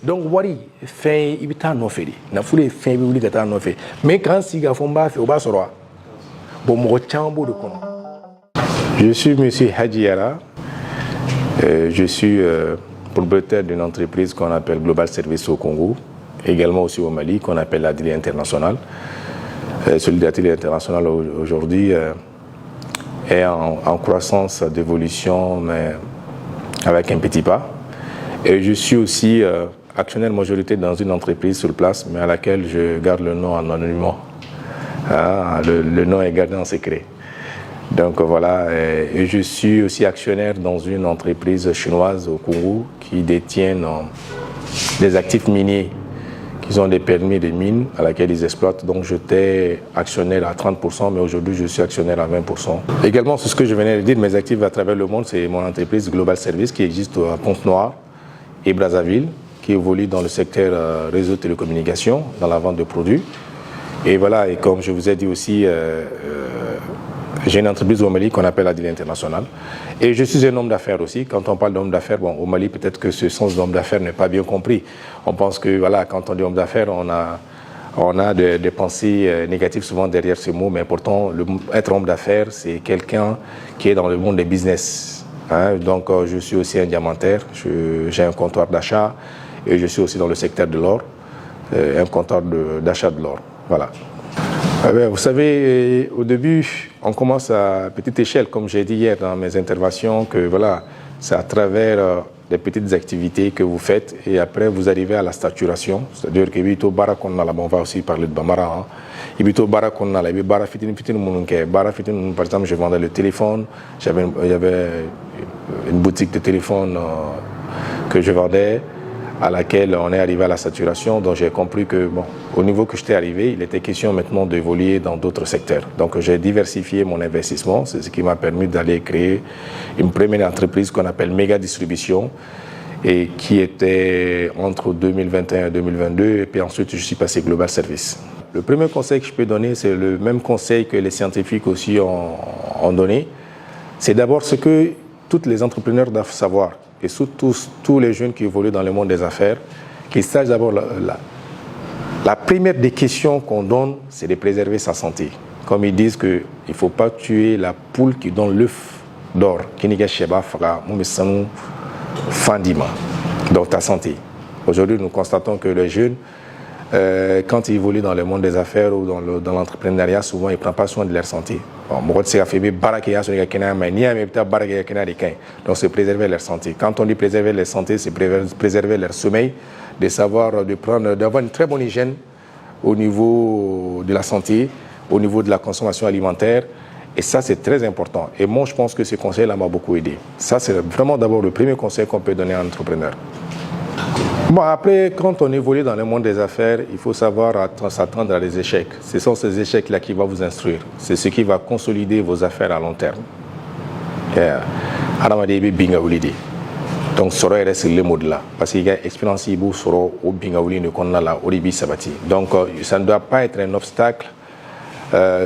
Donc wari fait il bita no fait na foule fait bi wuli kata no fait mais quand si ga fon ba fait o ba soro bon mo chambo de kono. Je suis monsieur Hadjiara. Je suis propriétaire d'une entreprise qu'on appelle Global Service au Congo, également aussi au Mali, qu'on appelle l'Atelier International. Celui de l'Atelier International aujourd'hui est en croissance d'évolution, mais avec un petit pas. Et je suis aussi actionnaire majoritaire dans une entreprise sur place, mais à laquelle je garde le nom en anonymat. Le nom est gardé en secret. Donc voilà, et je suis aussi actionnaire dans une entreprise chinoise au Congo qui détient des actifs miniers, qui ont des permis de mines à laquelle ils exploitent. Donc j'étais actionnaire à 30%, mais aujourd'hui je suis actionnaire à 20%. Également, c'est ce que je venais de dire, mes actifs à travers le monde, c'est mon entreprise Global Service qui existe à Pointe-Noire et Brazzaville, qui évolue dans le secteur réseau télécommunications, dans la vente de produits. Et voilà, et comme je vous ai dit aussi, j'ai une entreprise au Mali qu'on appelle l'Atelier International. Et je suis un homme d'affaires aussi. Quand on parle d'homme d'affaires, bon, au Mali, peut-être que ce sens d'homme d'affaires n'est pas bien compris. On pense que, voilà, quand on dit homme d'affaires, on a des pensées négatives souvent derrière ce mot, mais pourtant, être homme d'affaires, c'est quelqu'un qui est dans le monde des business. Donc, je suis aussi un diamantaire. J'ai un comptoir d'achat et je suis aussi dans le secteur de l'or, un comptoir d'achat de l'or. Voilà. Vous savez, au début, on commence à petite échelle, comme j'ai dit hier dans mes interventions, que voilà, c'est à travers des petites activités que vous faites et après vous arrivez à la saturation. C'est-à-dire que Ibito Barakonna, on va aussi parler de Bamara. Ibito Barakonna, Bara Fitin Mununke, Bara Fitin, par exemple, je vendais le téléphone, il y avait une boutique de téléphone que je vendais, à laquelle on est arrivé à la saturation, donc j'ai compris que, bon, au niveau que j'étais arrivé, il était question maintenant d'évoluer dans d'autres secteurs. Donc j'ai diversifié mon investissement, c'est ce qui m'a permis d'aller créer une première entreprise qu'on appelle Méga Distribution, et qui était entre 2021 et 2022, et puis ensuite je suis passé Global Service. Le premier conseil que je peux donner, c'est le même conseil que les scientifiques aussi ont donné, c'est d'abord ce que tous les entrepreneurs doivent savoir, et surtout tous les jeunes qui évoluent dans le monde des affaires, qu'ils sachent d'abord la première des questions qu'on donne, c'est de préserver sa santé. Comme ils disent qu'il ne faut pas tuer la poule qui donne l'œuf d'or. Donc ta santé. Aujourd'hui, nous constatons que les jeunes, quand ils évoluent dans le monde des affaires ou dans l'entrepreneuriat, souvent ils ne prennent pas soin de leur santé. Donc c'est préserver leur santé. Quand on dit préserver leur santé, c'est préserver leur sommeil, d'avoir une très bonne hygiène au niveau de la santé, au niveau de la consommation alimentaire. Et ça, c'est très important. Et moi, je pense que ce conseil-là m'a beaucoup aidé. Ça, c'est vraiment d'abord le premier conseil qu'on peut donner à un entrepreneur. Bon, après, quand on évolue dans le monde des affaires, il faut savoir s'attendre à des échecs. Ce sont ces échecs-là qui vont vous instruire. C'est ce qui va consolider vos affaires à long terme. Donc, ça reste le mot là. Parce qu'il y a expérience qui sera au bingaouli ne connaît là, au ribi sabati. Donc, ça ne doit pas être un obstacle,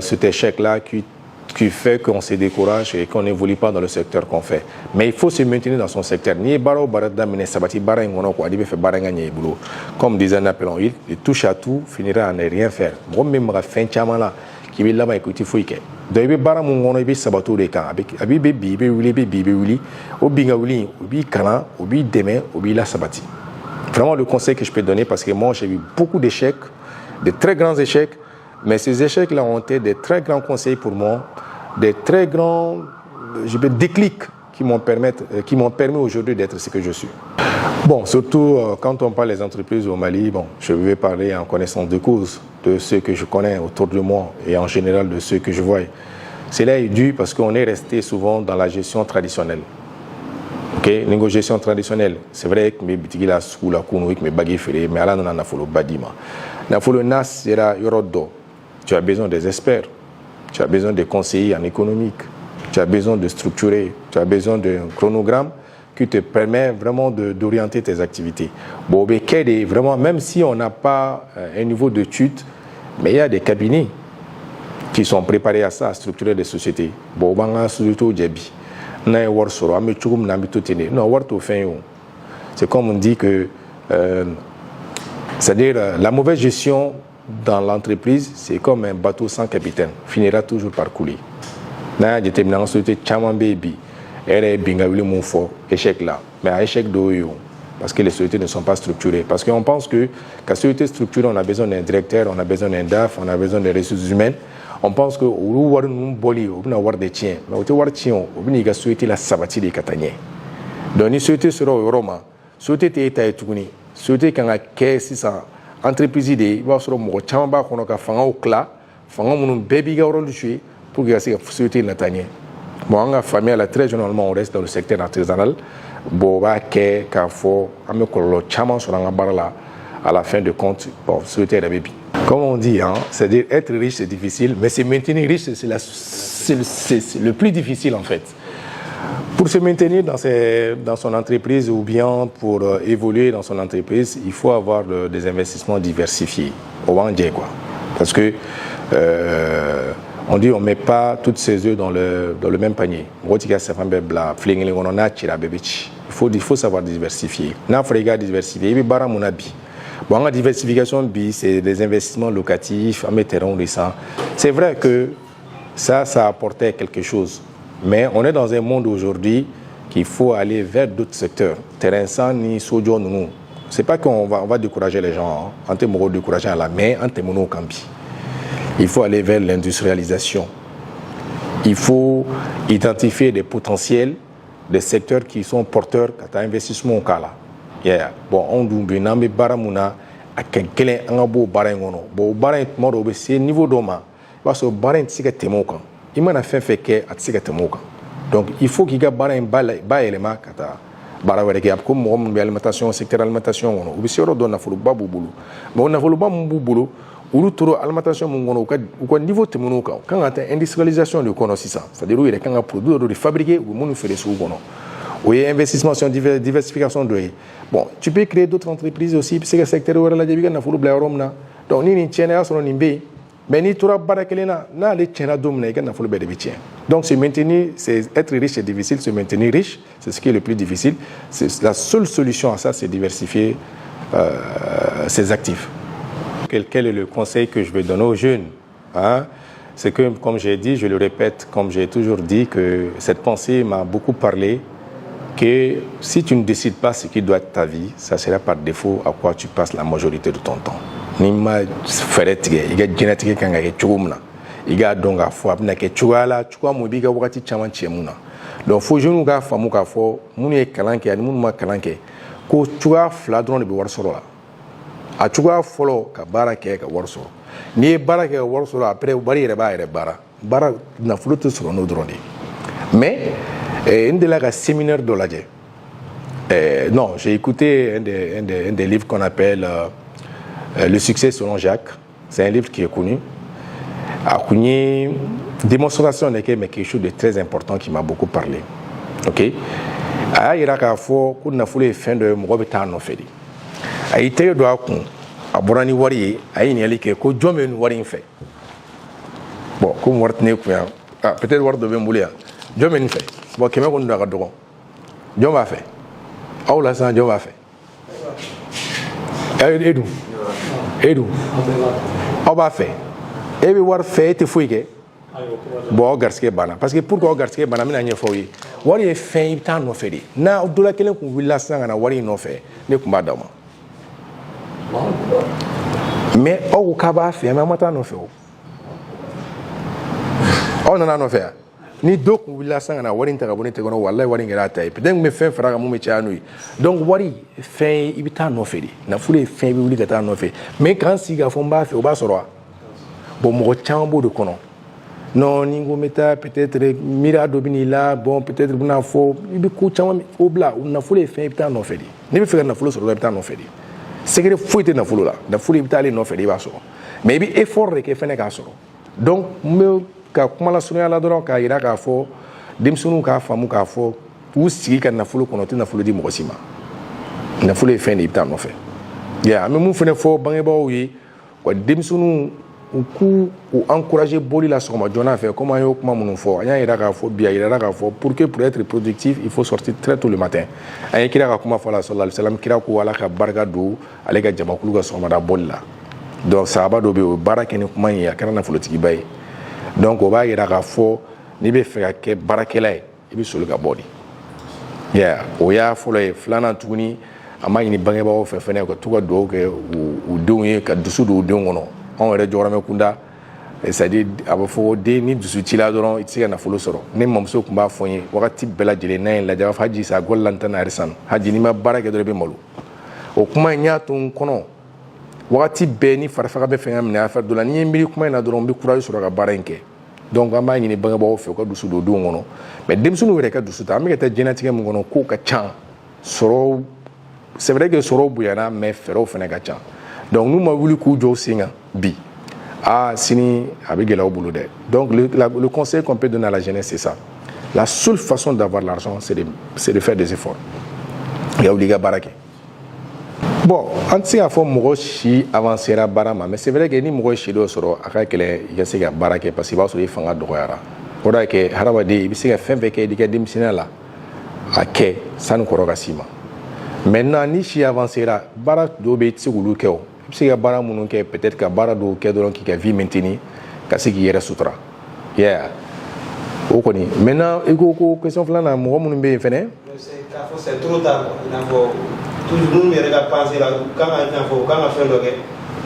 cet échec-là qui fait qu'on se décourage et qu'on n'évolue pas dans le secteur qu'on fait. Mais il faut se maintenir dans son secteur. Comme disait Napoléon Hill, il touche à tout, finira à ne rien faire. Moi-même, je fais un chamala qui est là-bas écouter fouike. Donc, il y a des sabato de camp. Il y a sabati. Vraiment le conseil que je peux donner, parce que moi j'ai eu beaucoup d'échecs, de très grands échecs, mais ces échecs-là ont été des très grands conseils pour moi, des très grands déclics qui m'ont permis aujourd'hui d'être ce que je suis. Bon, surtout quand on parle des entreprises au Mali, bon, je vais parler en connaissance de cause de ceux que je connais autour de moi et en général de ceux que je vois. Cela est dû parce qu'on est resté souvent dans la gestion traditionnelle. Ok, la gestion traditionnelle, c'est vrai que mes boutiques là, sous la counou, mes baguettes ferrées, mais là, on a fait le badima. On a fait le nas, c'est là, yorodo. Tu as besoin des experts, tu as besoin des conseillers en économique, tu as besoin de structurer, tu as besoin d'un chronogramme qui te permet vraiment d'orienter tes activités. Bon, vraiment, même si on n'a pas un niveau d'étude, mais il y a des cabinets qui sont préparés à ça, à structurer des sociétés. Bon, c'est comme on dit que C'est-à-dire la mauvaise gestion dans l'entreprise, c'est comme un bateau sans capitaine, finira toujours par couler. N'a déterminant société chaman baby, elle bingaouli mon fort, échec là, mais à échec d'oyo, parce que les sociétés ne sont pas structurées. Parce qu'on pense que la société structurée, on a besoin d'un directeur, on a besoin d'un DAF, on a besoin des ressources humaines. On pense que on va nous boli, on va avoir des tiens, mais on va avoir tiens, on va société la sabati des cataniers. Donc une société sera au Roma, société est à Touni, société qui a 600 entreprises idées, il va se remonter chamba qu'on a fait au cla, faire un baby garon du chez pour que la société l'atteinte. Bon, en famille, très généralement, on reste dans le secteur artisanal. Bon, va qu'à fort, à me coller chama sur la barre là, à la fin de compte, bon, société la baby. Comme on dit, hein, c'est-à-dire être riche c'est difficile, mais se maintenir riche c'est le plus difficile en fait. Pour se maintenir dans son entreprise ou bien pour évoluer dans son entreprise, il faut avoir des investissements diversifiés. Au Wangé, quoi. Parce que on dit on ne met pas toutes ses œufs dans le même panier. Il faut savoir diversifier. N'afrique diversifier, il y a bon, la diversification, c'est des investissements locatifs, à mettre en descend. C'est vrai que ça apportait quelque chose. Mais on est dans un monde aujourd'hui qu'il faut aller vers d'autres secteurs. Terrain sans ni sojo nous. C'est pas qu'on va décourager les gens, en termes de décourager à la main, en termes de campi. Il faut aller vers l'industrialisation. Il faut identifier des potentiels, des secteurs qui sont porteurs à investissement au cas là. Yeah. Bon, on doit nambe baramuna à quelqu'un un beau barangono. Bon, baran moro c'est niveau d'oma. Parce que baran tika temoka. Il m'a fait que à tika temoka. Donc il faut qu'il y ait baran ba élément kata. Barawere qui a comme mon alimentation, secteur alimentation ono. Ou bien on a fait le babu boulot. Mais on a fait le babu boulot. Ou tout alimentation mon au niveau temoka. Quand on a industrialisation de connaissance, c'est-à-dire où il y a quand on produit de fabriquer ou mon fait les sous gono. Oui, investissement sur diversification de. Bon, tu peux créer d'autres entreprises aussi, parce que le secteur où la début n'a pas de donc ni tiens sur nimbe, mais ni tout barakelena, na les tiens dominer n'a pas de bien. Donc se maintenir, c'est être riche et difficile, se maintenir riche, c'est ce qui est le plus difficile. C'est la seule solution à ça, c'est diversifier ses actifs. Quel est le conseil que je vais donner aux jeunes, hein? C'est que, comme j'ai dit, je le répète, comme j'ai toujours dit, que cette pensée m'a beaucoup parlé. Que si tu ne décides pas ce qui doit être ta vie, ça sera par défaut à quoi tu passes la majorité de ton temps. Nima feretigue, il y a génétique kanga ke chumna. Il y a donc à fois na ke chuala, chukwa mubiga wakati chaman chemuna. Donc faut jeune ga famu ka fo, muni kalanke ani munu ma kalanke. Ko chukwa fladron be warsoro la. A chukwa folo ka barake ka warsoro. Ni barake ka warsoro après bari reba bara. Bara na flutu sur no drone. Mais un des séminaires de l'ADJ. Non, j'ai écouté un des livres qu'on appelle Le succès selon Jacques. C'est un livre qui est connu. A connu démonstration de quelque chose de très important qui m'a beaucoup parlé. Ok. A iraka fo kuna fule fin de mobeta no fedi. A ite do akun aborani wari ayi ni alike ko jomen wari fait. Bon, comme wartne ku ya. Peut-être war do bembulia. Jomen fait. Bon, qui m'a conduit à Dogon. Dieu m'a fait. Oh là, ça, Dieu m'a fait. Edou. Edou. On va faire. Et puis, on fait, tu fouilles. Bon, garçon, bana. Parce que pourquoi garçon, bana, mais n'a pas fait. On est fait, il t'a non fait. Na, au delà quelqu'un qu'on veut la sang, on a wari non fait. Ne combat d'homme. Mais au kaba fait, mais maintenant non fait. On en a non fait. Ni donc willa sangana wari ntaga boni te gono wallahi wari ngara tay peut-être me fin faraga mu me tianui donc wari fin ibita no fedi na fule fin bi wuli gata no fe mais quand si ga fomba fe oba soro bon mo chambo de kono non ni go meta peut-être mira dobini là bon peut-être buna fo ibi ku chama obla na fule fin ibita no fedi ni bi fe na fule soro ibita no fedi secret foite na fule là na fule ibita le no fedi ba soro mais bi effort ke fene ka soro donc me ka kuma la sunya la dɔrɔn k'a yira k'a fɔ denmisɛnninw k'a faamu k'a fɔ u sigi ka nafolo kɔnɔ tɛ nafolo di mɔgɔ si ma nafolo ye fɛn de i bɛ taa nɔfɛ an bɛ mun fana fɔ bangebaaw ye wa denmisɛnninw u k'u encourager boli la sɔgɔma joona fɛ comme an y'o kuma minnu fɔ an y'a yira k'a fɔ bi a yirala k'a fɔ pour être productif il faut sortir très tôt le matin an ye kira ka kuma fɔ la sallallahu alayhi wa sallam kira ko ala ka barika don ale ka jamakulu ka sɔgɔmada boli la donc sahaba dɔ bɛ yen o ye baara kɛ ni kuma in ye a kɛra nafolotigiba ye donc o b'a yira k'a fɔ n'i bɛ fɛ ka kɛ baarakɛla ye i bɛ soli ka bɔ de yeah o y'a fɔlɔ ye filanan tuguni a ma ɲini bangebagaw fɛ fɛnɛ ka to ka dugawu kɛ u denw ye ka dusu don u denw kɔnɔ anw yɛrɛ jɔyɔrɔmɛ kunda c'est à dire a bɛ fɔ den ni dusu cila dɔrɔn i tɛ se ka nafolo sɔrɔ ne mamuso tun b'a fɔ n ye wagati bɛɛ lajɛlen n'a ye lajɛ a b'a fɔ haji sa gɔli la n tɛ na arisan haji n'i ma baara kɛ dɔrɔn i bɛ malo o kuma in y'a to n kɔnɔ wagati bɛɛ ni farifaga bɛ fɛn ka minɛ a fɛ dɔ la n'i ye miiri kuma in na dɔrɔn n bɛ courage sɔrɔ ka baara in kɛ donc an b'a ɲini bangebagaw fɛ u ka dusu don denw kɔnɔ mais denmisɛnninw yɛrɛ ka dusu ta an bɛ ka taa diɲɛlatigɛ min kɔnɔ kow ka ca sɔrɔw c'est vrai que sɔrɔw bonyana mais fɛɛrɛw fɛnɛ ka ca donc n'u ma wuli k'u jɔ sen kan bi sini a bɛ gɛlɛya u bolo dɛ donc le conseil qu'on peut donner à la jeunesse c'est ça la seule façon d'avoir l'argent c'est de faire des efforts i ka wuli i ka baara kɛ bon an tɛ se k'a fɔ mɔgɔ si avancera baara ma mais c'est vrai que ni mɔgɔ ye si dɔ sɔrɔ a ka gɛlɛn i ka se ka baara kɛ parce que i b'a sɔrɔ i fanga dɔgɔyara o de y'a kɛ hadamaden i bɛ se ka fɛn fɛn kɛ i ka denmisɛnniya la a kɛ sani kɔrɔ ka s'i ma maintenant ni si avancera baara dɔw bɛ yen i tɛ se k'olu kɛ o i bɛ se ka baara minnu kɛ peut-être ka baara dɔw kɛ dɔrɔn k'i ka vie maintenir ka se k'i yɛrɛ sutura yeah o kɔni maintenant i ko ko question filanan mɔgɔ minnu bɛ yen fɛnɛ c'est trop tard i n'a fɔ toujours minnu yɛrɛ ka pensée la u kan ka i n'a fɔ u kan ka fɛn dɔ kɛ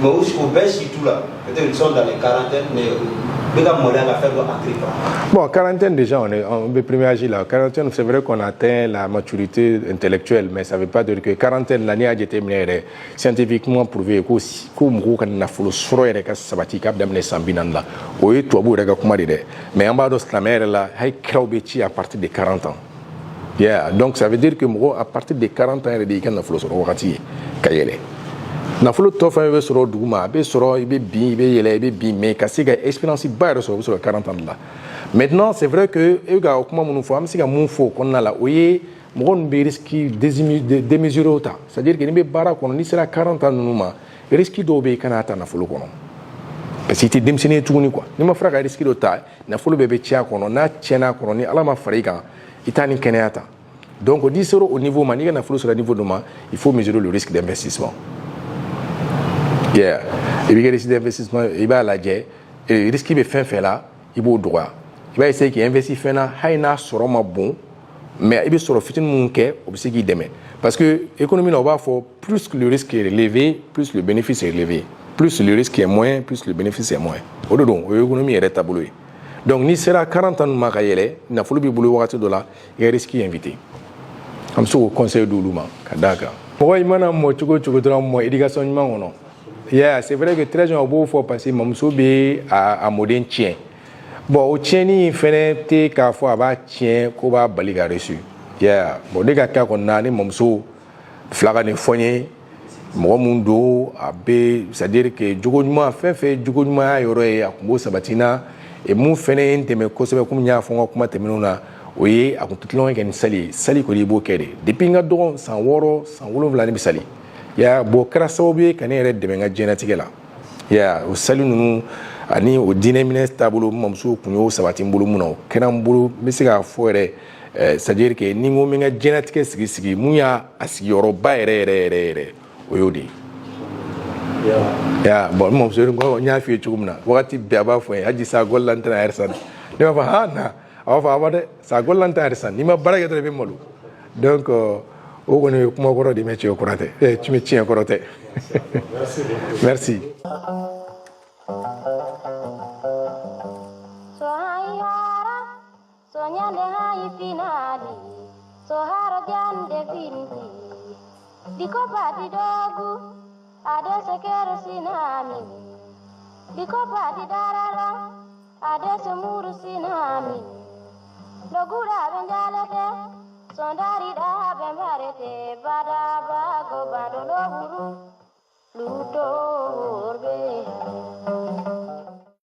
mais o bɛɛ si t'u la peut-être ils sont dans les quarantaines mais bɛ ka maloya ka fɛn dɔ entreprendre. Bon, quarantaine déjà, on est premier âge là. Quarantaine, c'est vrai qu'on atteint la maturité intellectuelle, mais ça ne veut pas dire que quarantaine, l'année a été scientifiquement prouvé que si on a nafolo soro yɛrɛ ka sabati k'a daminɛ san 40 la, o ye tubabu yɛrɛ ka kuma de dɛ. Mais an b'a dɔn silamɛ yɛrɛ la, hali kiraw bɛ ci à partir de 40 ans. Yeah, donc ça veut dire que mɔgɔ à partir de 40 ans yɛrɛ de i ka nafolo sɔrɔ wagati ye ka yɛlɛ. Nafolo tɔ fɛn bɛ sɔrɔ duguma a bɛ sɔrɔ i bɛ bin i bɛ yɛlɛ i bɛ bin mais ka se ka expérience ba yɛrɛ sɔrɔ o bɛ sɔrɔ 40 ans de la maintenant c'est vrai que e bɛ ka o kuma minnu fɔ an bɛ se ka mun fɔ o kɔnɔna la o ye mɔgɔ ninnu bɛ risque démesuré ta c'est à dire que n'i bɛ baara kɔnɔ n'i sera 40 ans ninnu ma risque dɔw bɛ yen i kana ta nafolo kɔnɔ parce que i tɛ denmisɛnnin ye tuguni quoi n'i ma fara ka risque dɔ ta nafolo bɛɛ bɛ cɛn a kɔnɔ n'a cɛnna a kɔnɔ ni ala ma fara i kan i t'a ni kɛnɛya ta donc n'i sera au niveau ma n'i ka nafolo sera niveau dɔ ma il faut mesurer le risque d'investissement. Yeah, i bɛ kɛ risque d'investissement i b'a lajɛ risque bɛ fɛn fɛn la i b'o dɔgɔya i b'a essayer k'i investir fɛn na hali n'a sɔrɔ ma bon mais i bɛ sɔrɔ fitinin minnu kɛ o bɛ se k'i dɛmɛ parce que économie na o b'a fɔ plus le risque est élevé plus le bénéfice est élevé plus le risque est moins plus le bénéfice est moins o de don o ye économie yɛrɛ taabolo ye donc n'i sera 40 ans ma ka yɛlɛ nafolo b'i bolo wagati dɔ la i ka risque invité an bɛ se k'o conseil d'olu ma ka d'a kan mɔgɔ i mana mɔ cogo o cogo dɔrɔn mɔ éducation ɲuman kɔnɔ. Yeah, c'est vrai que très gens beau faut passer mamuso be a modèle tien. Bon, o tieni fene te ka fo aba tien ko ba bali ga reçu. Yeah, bon de ka ka ko na ni mamuso flaga ni fonye mo mundo abe c'est-à-dire que jogo ɲuman fɛn fɛn jogo ɲuman ya yɔrɔ ye a kun b'o sabatina et mun fɛnɛ tɛmɛ kosɛbɛ komi n y'a fɔ n ka kuma tɛmɛnenw na o ye a kun tɛ tulonkɛ kɛ ni sali ye sali kɔni i b'o kɛ de depuis n ka dɔgɔn san 6 san 7 ni bɛ sali ya bon kɛra sababu ye ka ne yɛrɛ dɛmɛ n ka diɲɛlatigɛ la ya o sali ninnu ani o diinɛ minɛ taabolo n mamuso kun y'o sabati n bolo mun na o kɛra n bolo n bɛ se k'a fɔ yɛrɛ c'est-à-dire que ni n ko n bɛ n ka diɲɛlatigɛ sigi mun y'a sigiyɔrɔba yɛrɛ o y'o de ye. Ya bon n mamuso n y'a f'i ye cogo min na wagati bɛɛ a b'a fɔ n ye haji sa gɔli la n tɛna yɛrɛ san ne b'a fɔ na a b'a fɔ awɔ dɛ sa gɔli la n tɛ yɛrɛ san n'i ma baara kɛ dɔrɔn i bɛ malo donc o kɔni ye kuma kɔrɔ de mɛ tiɲɛ kɔrɔ tɛ tiɲɛ kɔrɔ tɛ merci. Biko pati dogu ade sekere sinami Biko pati darara ade semuru sinami Logura benjalete sondari da bembarete bada bago bando loburu luto urbe